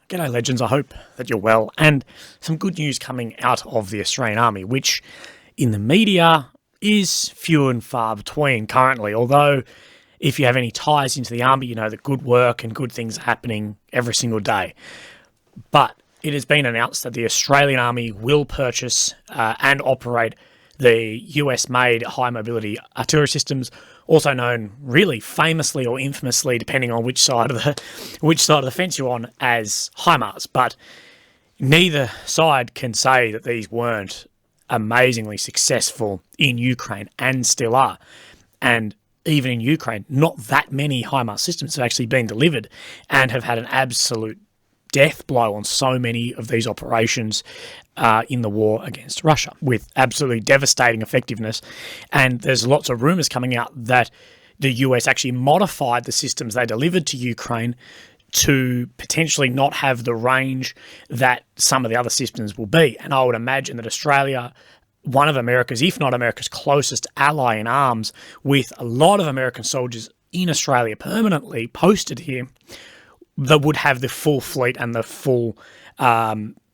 G'day legends, I hope that you're well, and some good news coming out of the Australian Army, which in the media is few and far between currently, although if you have any ties into the Army, you know that good work and good things are happening every single day. But it has been announced that the Australian Army will purchase and operate the US-made high-mobility artillery systems, also known really famously or infamously, depending on which side of the fence you're on, as HIMARS. But neither side can say that these weren't amazingly successful in Ukraine, and still are. And even in Ukraine, not that many HIMARS systems have actually been delivered and have had an absolute death blow on so many of these operations in the war against Russia, with absolutely devastating effectiveness. And there's lots of rumours coming out that the US actually modified the systems they delivered to Ukraine to potentially not have the range that some of the other systems will be. And I would imagine that Australia, one of America's, if not America's closest ally in arms, with a lot of American soldiers in Australia permanently posted here, that would have the full fleet and the full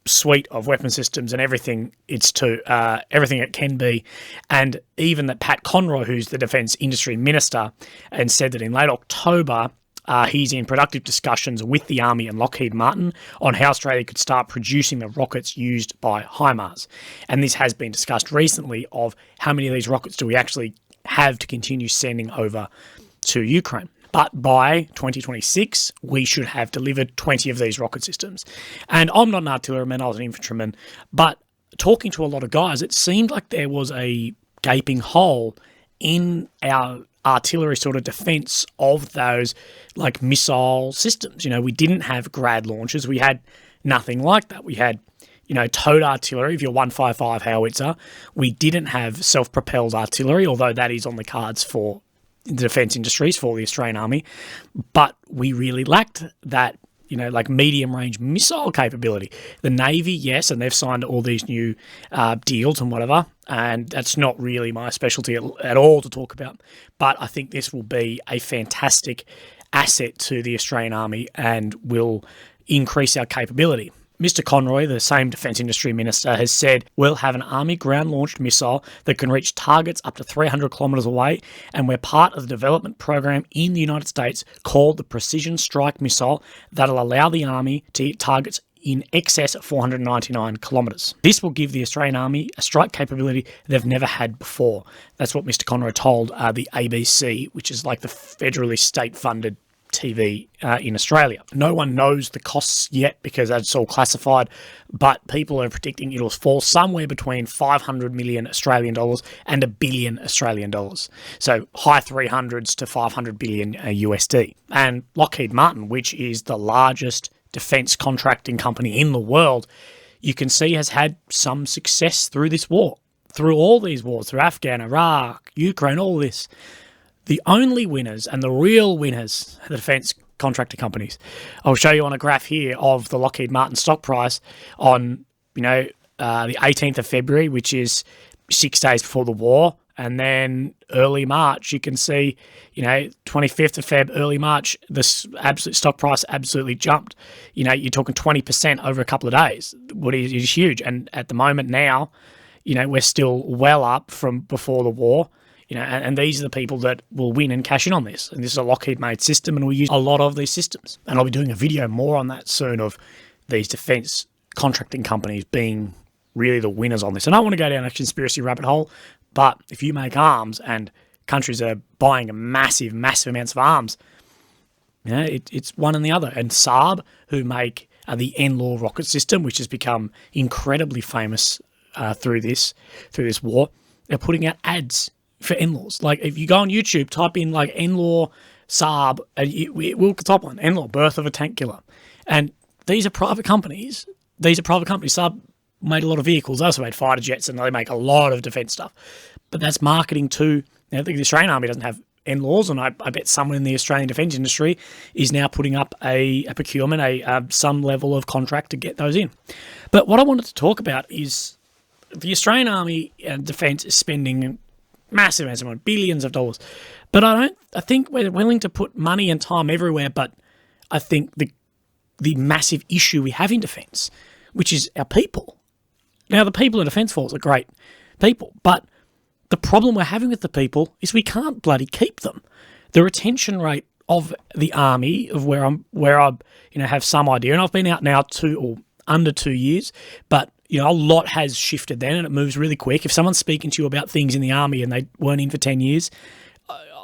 suite of weapon systems and everything everything it can be. And even that Pat Conroy, who's the Defence Industry Minister, and said that in late October he's in productive discussions with the Army and Lockheed Martin on how Australia could start producing the rockets used by HIMARS. And this has been discussed recently of how many of these rockets do we actually have to continue sending over to Ukraine. But by 2026, we should have delivered 20 of these rocket systems. And I'm not an artilleryman, I was an infantryman, but talking to a lot of guys, it seemed like there was a gaping hole in our artillery sort of defence of those like missile systems. You know, we didn't have Grad launchers. We had nothing like that. We had, you know, towed artillery of your 155 howitzer. We didn't have self-propelled artillery, although that is on the cards for the defence industries, for the Australian Army. But we really lacked that, you know, like medium-range missile capability. The Navy, yes, and they've signed all these new deals and whatever, and that's not really my specialty at all to talk about. But I think this will be a fantastic asset to the Australian Army and will increase our capability. Mr. Conroy, the same Defence Industry Minister, has said we'll have an Army ground-launched missile that can reach targets up to 300 kilometres away, and we're part of the development program in the United States called the Precision Strike Missile that'll allow the Army to hit targets in excess of 499 kilometres. This will give the Australian Army a strike capability they've never had before. That's what Mr. Conroy told the ABC, which is like the federally state-funded TV in Australia. No one knows the costs yet because that's all classified, but people are predicting it'll fall somewhere between 500 million Australian dollars and $1 billion Australian dollars. So high 300s to 500 billion USD. And Lockheed Martin, which is the largest defence contracting company in the world, you can see has had some success through this war, through all these wars, through Afghan, Iraq, Ukraine, all this. The only winners and the real winners are the defence contractor companies. I'll show you on a graph here of the Lockheed Martin stock price on, the 18th of February, which is 6 days before the war. And then early March, you can see, 25th of Feb, early March, this absolute stock price absolutely jumped. You're talking 20% over a couple of days, what is huge. And at the moment now, we're still well up from before the war. And these are the people that will win and cash in on this. And this is a Lockheed-made system, and we use a lot of these systems. And I'll be doing a video more on that soon of these defence contracting companies being really the winners on this. And I don't want to go down a conspiracy rabbit hole, but if you make arms and countries are buying massive, massive amounts of arms, it's one and the other. And Saab, who make the NLAW rocket system, which has become incredibly famous through this war, they're putting out ads for NLAWs. Like if you go on YouTube, type in like NLAW Saab, and we'll type on NLAW birth of a tank killer. And these are private companies. Saab made a lot of vehicles. They also made fighter jets, and they make a lot of defence stuff. But that's marketing too. I think the Australian Army doesn't have NLAWs, and I bet someone in the Australian defence industry is now putting up a procurement, some level of contract to get those in. But what I wanted to talk about is the Australian Army and Defence is spending massive amounts of money, billions of dollars. But I think we're willing to put money and time everywhere, but I think massive issue we have in defence, which is our people. Now, the people in Defence Force are great people, but the problem we're having with the people is we can't bloody keep them. The retention rate of the army, of where I have some idea, and I've been out now under 2 years, but a lot has shifted then, and it moves really quick. If someone's speaking to you about things in the army and they weren't in for 10 years,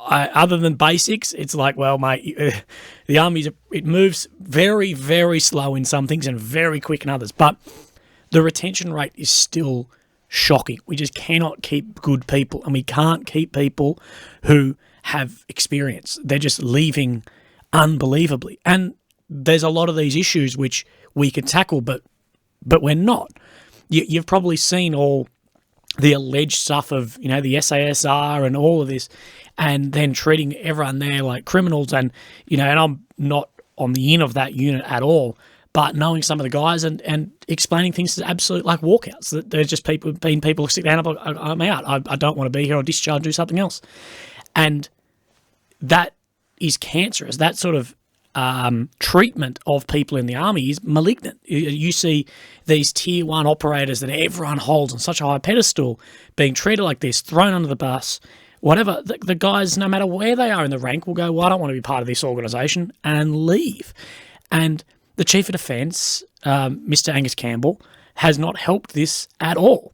other than basics, it's like, well, mate, the army, it moves very, very slow in some things and very quick in others. But the retention rate is still shocking. We just cannot keep good people, and we can't keep people who have experience. They're just leaving unbelievably. And there's a lot of these issues which we can tackle, but we're not. You've probably seen all the alleged stuff of, the SASR and all of this, and then treating everyone there like criminals. And, and I'm not on the in of that unit at all, but knowing some of the guys and explaining things to absolute like walkouts, that there's just people who stick their hand up, I'm out, I don't want to be here, I'll discharge, do something else. And that is cancerous. That sort of treatment of people in the army is malignant. You see these tier 1 operators that everyone holds on such a high pedestal being treated like this, thrown under the bus, whatever. The guys, no matter where they are in the rank, will go, well, I don't want to be part of this organisation, and leave. And the Chief of Defence, Mr. Angus Campbell, has not helped this at all.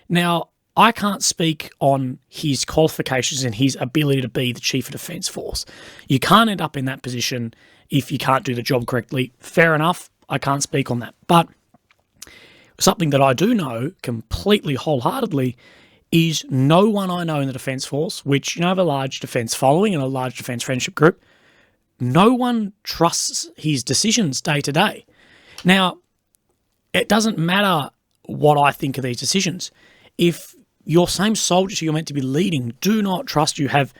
Now, I can't speak on his qualifications and his ability to be the Chief of Defence Force. You can't end up in that position if you can't do the job correctly. Fair enough, I can't speak on that. But something that I do know completely wholeheartedly is no one I know in the Defence Force, which have a large defence following and a large defence friendship group, no one trusts his decisions day to day. Now, it doesn't matter what I think of these decisions. If your same soldiers who you're meant to be leading do not trust you, have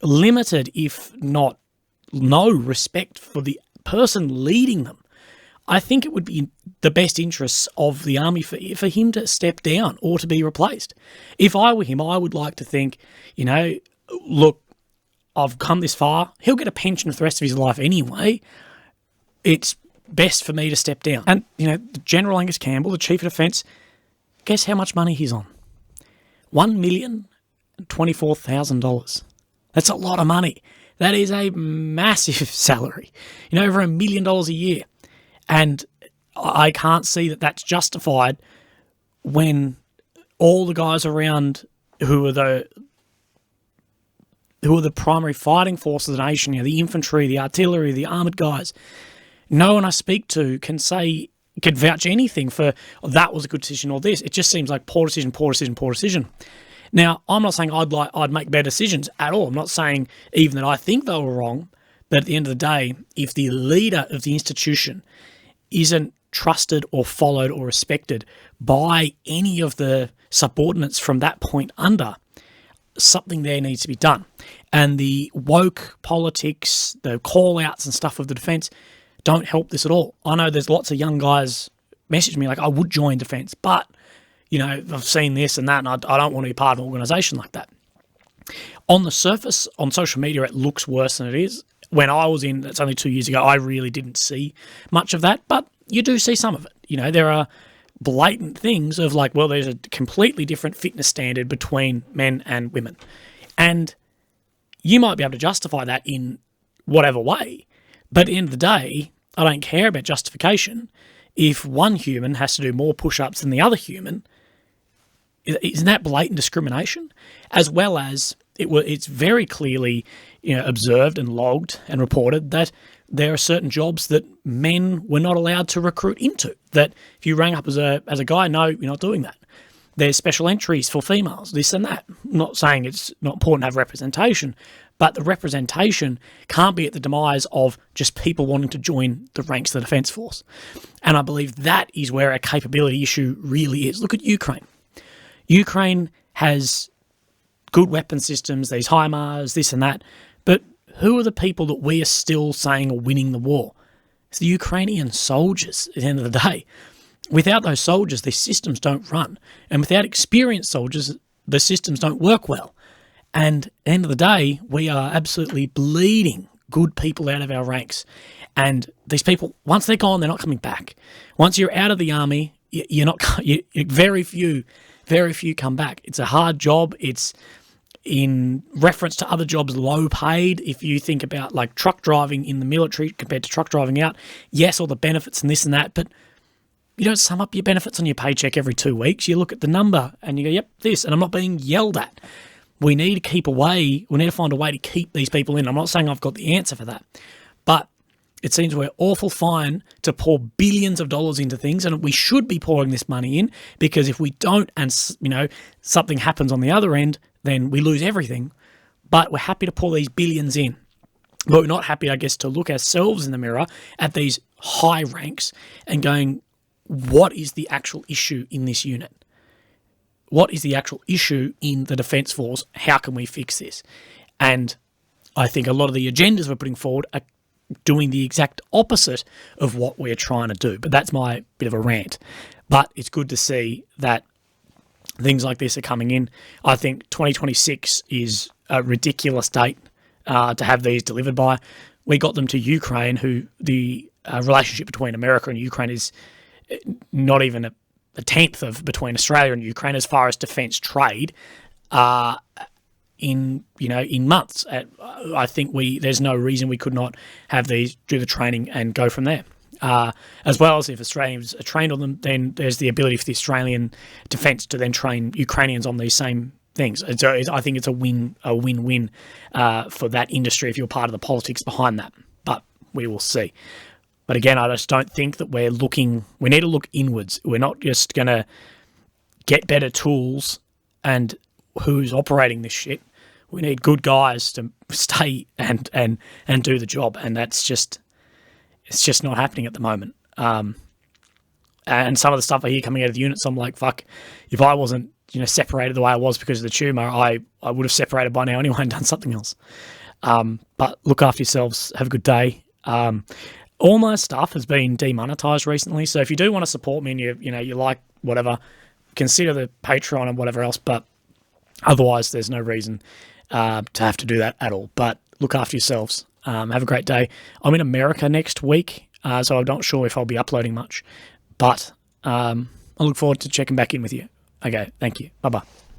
limited, if not no respect for the person leading them, I think it would be the best interests of the army for him to step down or to be replaced. If I were him, I would like to think, look, I've come this far. He'll get a pension for the rest of his life anyway. It's best for me to step down. And, General Angus Campbell, the Chief of Defence, guess how much money he's on? $1,024,000. That's a lot of money. That is a massive salary. Over $1 million a year. And I can't see that that's justified when all the guys around who are the primary fighting force of the nation, the infantry, the artillery, the armoured guys, no one I speak to can vouch anything for, that was a good decision or this. It just seems like poor decision, poor decision, poor decision. Now, I'm not saying I'd make better decisions at all. I'm not saying even that I think they were wrong, but at the end of the day, if the leader of the institution isn't trusted or followed or respected by any of the subordinates from that point under, something there needs to be done. And the woke politics, the call-outs and stuff of the defence don't help this at all. I know there's lots of young guys message me like, I would join defence, but, I've seen this and that, and I don't want to be part of an organisation like that. On the surface, on social media, it looks worse than it is. When I was in, it's only 2 years ago, I really didn't see much of that, but you do see some of it. There are blatant things of like, well, there's a completely different fitness standard between men and women. And you might be able to justify that in whatever way, but at the end of the day, I don't care about justification. If one human has to do more push-ups than the other human, isn't that blatant discrimination? As well as it's very clearly observed and logged and reported that there are certain jobs that men were not allowed to recruit into. That if you rang up as a guy, no, you're not doing that. There's special entries for females, this and that. I'm not saying it's not important to have representation, but the representation can't be at the demise of just people wanting to join the ranks of the Defence Force. And I believe that is where a capability issue really is. Look at Ukraine. Ukraine has good weapon systems, these HIMARS, this and that, but who are the people that we are still saying are winning the war? It's the Ukrainian soldiers at the end of the day. Without those soldiers, their systems don't run. And without experienced soldiers, the systems don't work well. And at the end of the day, we are absolutely bleeding good people out of our ranks. And these people, once they're gone, they're not coming back. Once you're out of the army, very few come back. It's a hard job. It's, in reference to other jobs, low paid. If you think about like truck driving in the military compared to truck driving out, yes, all the benefits and this and that, but you don't sum up your benefits on your paycheck every 2 weeks. You look at the number and you go, yep, this, and I'm not being yelled at. We need to find a way to keep these people in. I'm not saying I've got the answer for that, but it seems we're awful fine to pour billions of dollars into things, and we should be pouring this money in, because if we don't, and something happens on the other end, then we lose everything. But we're happy to pour these billions in. But we're not happy, I guess, to look ourselves in the mirror at these high ranks and going, what is the actual issue in this unit? What is the actual issue in the Defence Force? How can we fix this? And I think a lot of the agendas we're putting forward are doing the exact opposite of what we're trying to do. But that's my bit of a rant. But it's good to see that things like this are coming in. I think 2026 is a ridiculous date to have these delivered by. We got them to Ukraine, who the relationship between America and Ukraine is not even a tenth of between Australia and Ukraine as far as defence trade. In months. I think there's no reason we could not have these, do the training and go from there. As well as if Australians are trained on them, then there's the ability for the Australian defence to then train Ukrainians on these same things. So I think it's a win-win for that industry if you're part of the politics behind that. But we will see. But again, I just don't think that we need to look inwards. We're not just going to get better tools and who's operating this shit. We need good guys to stay and do the job, and it's just not happening at the moment. And some of the stuff I hear coming out of the units, I'm like, fuck, if I wasn't separated the way I was because of the tumour, I would have separated by now anyway and done something else. But look after yourselves. Have a good day. All my stuff has been demonetized recently, so if you do want to support me and you like whatever, consider the Patreon and whatever else. But otherwise, there's no reason to have to do that at all. But look after yourselves. Have a great day. I'm in America next week, so I'm not sure if I'll be uploading much. But I look forward to checking back in with you. Okay, thank you. Bye-bye.